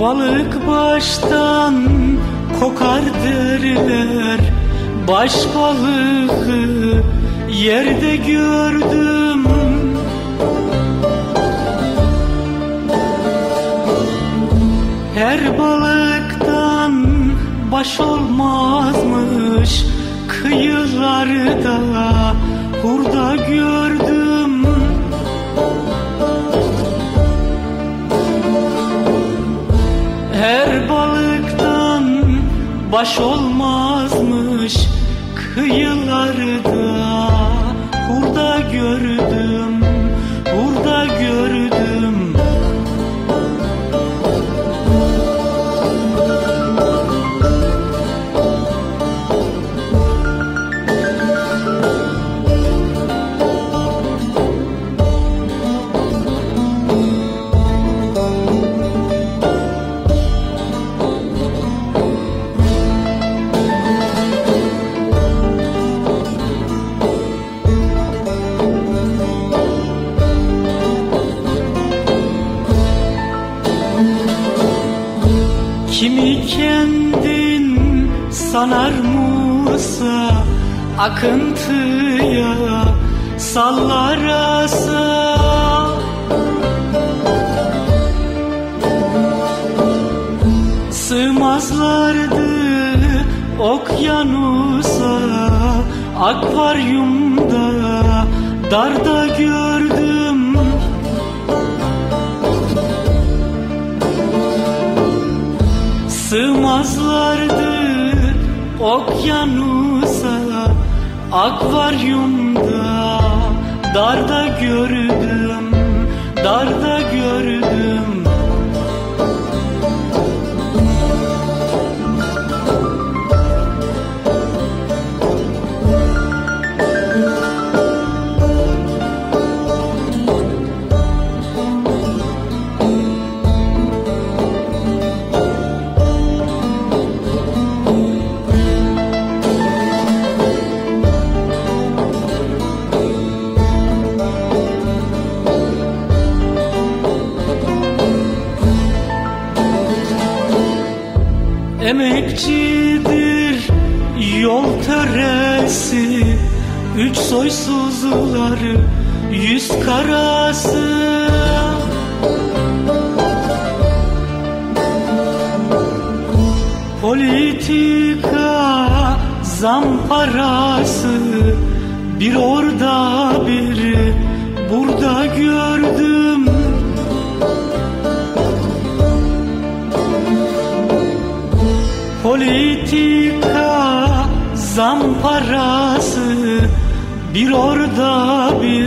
Balık baştan kokar derler, baş balığı yerde gördüm. Her balıktan baş olmazmış, kıyılarda hurda gördüm. Her balıktan baş olmazmış, kıyılarda hurda gördüm, hurda gördüm. Kimi kendin sanar Musa, akıntıya sallar asa. Sığmazlardı okyanusa, akvaryumda darda gördüm. Sığmazlardı okyanusa, akvaryumda darda gördüm, darda gördüm. Emekçidir yol töresi, üç soysuzları, yüz karası. Politika zamparası, bir orada bir burada gördüm. Politika zamparası, bir orada bir